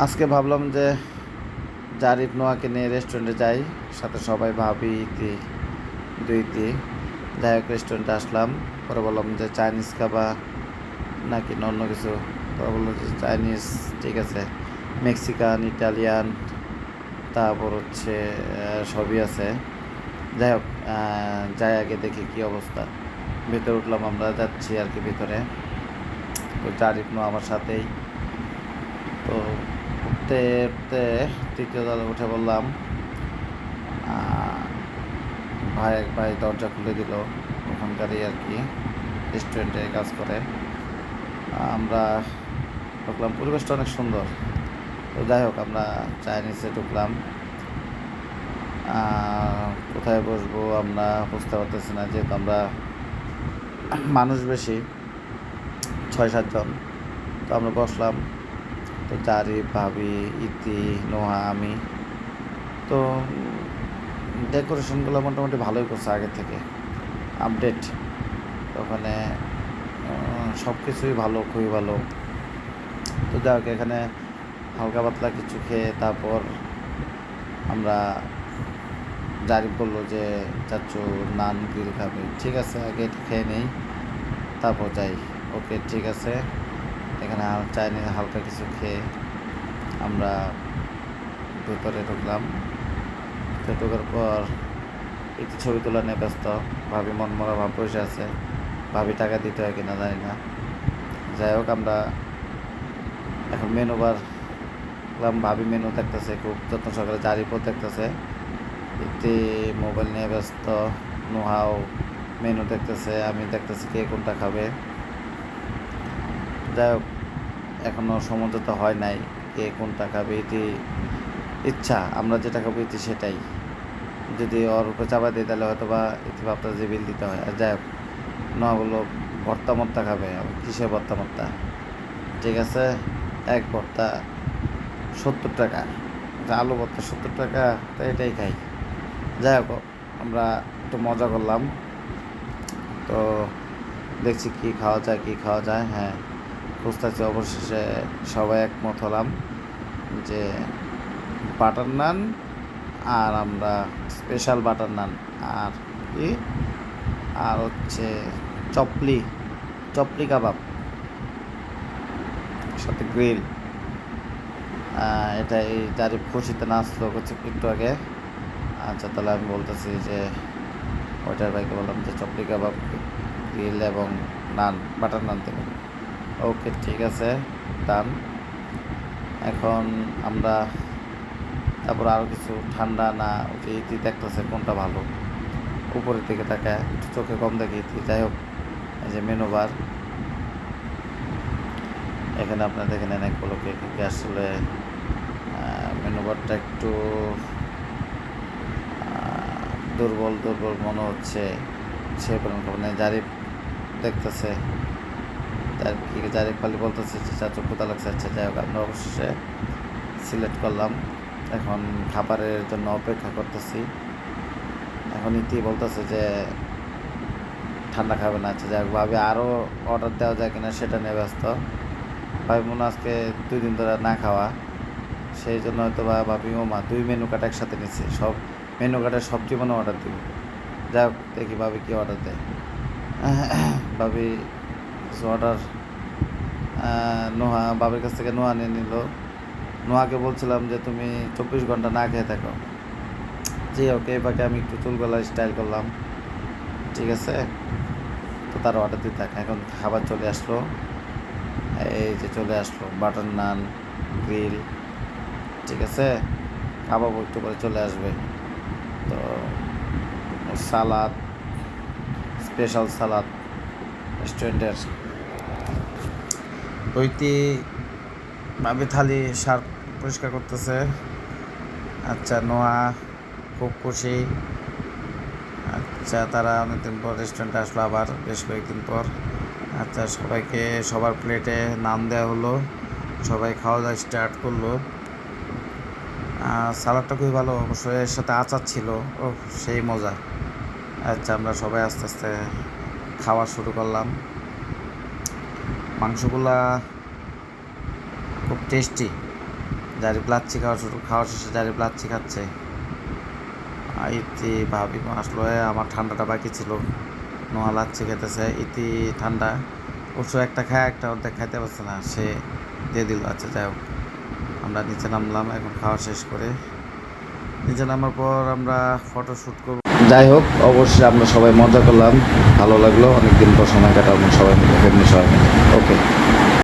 আজকে ভাবলাম যে জারিফ নোয়াকে নিয়ে রেস্টুরেন্টে যাই, সাথে সবাই ভাবি ইতি দুই ইতি। যাই হোক রেস্টুরেন্টে আসলাম, পরে বললাম যে চাইনিজ খাবা নাকি অন্য কিছু। পরে বললো যে চাইনিজ ঠিক আছে, মেক্সিকান, ইটালিয়ান, তারপর হচ্ছে সবই আছে। যাই হোক যাই আগে দেখি কি অবস্থা। ভেতরে উঠলাম, আমরা যাচ্ছি আর কি ভেতরে। তো জারিফ নোয়া আমার সাথেই। তো উঠতে উঠতে তৃতীয় তলায় উঠে বললাম, ভাই এক ভাই দরজা খুলে দিল, ওখানকারই আর কি রেস্টুরেন্টে কাজ করে। আমরা ঢুকলাম, পরিবেশটা অনেক সুন্দর। তো যাই হোক আমরা চাইনিজে ঢুকলাম। কোথায় বসবো আমরা বুঝতে পারতেছি না, যেহেতু আমরা মানুষ বেশি, 6-7 জন। তো আমরা বসলাম। তো জারিফ, ভাবি, ইতি, নোহা, আমি। তো ডেকোরেশনগুলো মোটামুটি ভালোই করছে আগে থেকে, আপডেট। ওখানে সব কিছুই ভালো, খুবই ভালো। তো যাই হোক এখানে হালকা পাতলা কিছু খেয়ে তারপর আমরা, জারিফ বললো যে চাচু নান গ্রিল খাবে, ঠিক আছে আগে এটা খেয়ে নেই তারপর যাই। ওকে ঠিক আছে। এখানে চাইনিজ হালকা কিছু খেয়ে আমরা ভেতরে ঢুকলাম। ঢোকার পর একটু ছবি তোলা নিয়ে ব্যস্ত, ভাবি মনমরা ভাব বসে আছে, ভাবি টাকা দিতে হয় কিনা জানি না। যাই হোক আমরা এখন মেনু বার, ভাবি মেনু দেখতেছে খুব যত্ন সহকারে, জারিফও দেখতেছে, এতে মোবাইল নিয়ে ব্যস্ত। নোহাও মেনু দেখতেছে, আমি দেখতেছি কে কোনটা খাবে। যাই হোক এখনও সমঝোতা হয় নাই কে কোনটা খাবে। এটি ইচ্ছা, আমরা যেটা খাবো এটি সেটাই। যদি ওর উপরে চাপা দিই তাহলে হয়তো বা ইতি ভাবটা যে বিল দিতে হয়। আর যাই হোক নোয়া বললো ভর্তা মর্তা খাবে। কিসের ভর্তা মর্তা? ঠিক আছে, এক ভর্তা 70 টাকা, আলু ভর্তা 70 টাকা, তো এটাই খাই। যাই হোক আমরা একটু মজা করলাম। তো দেখছি কি খাওয়া যায়, কি খাওয়া যায়। হ্যাঁ খুঁজতেছি, অবশেষে সবাই একমত হলাম যে বাটার নান, আর আমরা স্পেশাল বাটার নান, আর কি, আর হচ্ছে চপলি, চপলি কাবাব সাথে গ্রিল। এটা এই জারিফ খুশিতে নাচলো হচ্ছে একটু আগে। আচ্ছা তাহলে আমি বলতেছি যে ওইটার ভাইকে বললাম যে চপলি কাবাব, গ্রিল এবং নান, বাটার নান দেবেন। ওকে ঠিক আছে, ডান। এখন আমরা তারপর আরও কিছু ঠান্ডা না, যে ইতি দেখতেছে কোনটা ভালো, উপরের দিকে তাকায়, একটু চোখে কম দেখে ইতি। যাই হোক এই যে মেনু বার, এখানে আপনার দেখে নেন একগুলো কে কী আসলে। মেনু বারটা একটু দুর্বল দুর্বল মনে হচ্ছে, সে কোনো খবর নেই। জারিফ দেখতেছে, জারিফ খালি বলতেছে যে চাচু ক্ষুধা লাগছে। আচ্ছা যাই হোক আমরা অবশেষে সিলেক্ট করলাম, এখন খাবারের জন্য অপেক্ষা করতেছি। এখন ইতি বলতেছে যে ঠান্ডা খাবে না। আচ্ছা যাই হোক ভাবি আরও অর্ডার দেওয়া যায় কিনা সেটা নিয়ে ব্যস্ত। ভাবি মনে আজকে 2 দিন ধরে না খাওয়া, সেই জন্য হয়তো বা ভাবি ও মা 2 মেনু কার্ড একসাথে নিচ্ছে, সব মেনু কার্ডের সব জীবনে অর্ডার দিব। যাই হোক দেখি ভাবি কী অর্ডার দেয়। ভাবি কিছু অর্ডার, নোহা বাবির কাছ থেকে নোহা নিয়ে নিল। নোহাকে বলছিলাম যে তুমি 24 ঘন্টা না খেয়ে থাকো। জি ওকে, এই পাকে আমি একটু চুলগলা স্টাইল করলাম, ঠিক আছে। তো তার অর্ডার দিতে থাকে। এখন খাবার চলে আসলো, এই যে চলে আসলো বাটার নান, গ্রিল, ঠিক আছে। কাবাব একটু করে চলে আসবে। তো সালাদ, স্পেশাল সালাদ রেস্টুরেন্টের। ওইটি ভাবি থালি সার পরিষ্কার করতেছে। আচ্ছা নোয়া খুব খুশি। আচ্ছা তারা অনেকদিন পর রেস্টুরেন্টে আসলো, আবার বেশ কয়েকদিন পর। আচ্ছা সবাইকে সবার প্লেটে নাম দেওয়া হলো, সবাই খাওয়া দাওয়া স্টার্ট করলো। সালাদটা খুবই ভালো, অবশ্যই এর সাথে আচার ছিল, ও সেই মজা। আচ্ছা আমরা সবাই আস্তে আস্তে খাওয়া শুরু করলাম। মাংসগুলা খুব টেস্টি, জারি লাচ্ছি খাওয়া শেষে জারি লাচ্ছি খাচ্ছে। ইতি ভাবি আসলো আমার ঠান্ডাটা বাকি ছিল, নোয়া লাচ্ছি খেতেছে, ইতি ঠান্ডা অবশ্য একটা খায় একটা অর্ধেক খাইতে পারছে না, সে দিয়ে দিল। আচ্ছা যাই হোক, আমরা নিচে নামলাম এখন খাওয়া শেষ করে। নিচে নামার পর আমরা ফটোশ্যুট করব। যাই হোক, অবশ্যই আমরা সবাই মজা করলাম, ভালো লাগলো, অনেকদিন পর সময় কাটালাম সবাই মিলে, ফ্যামিলি সবাই মিলে। ওকে।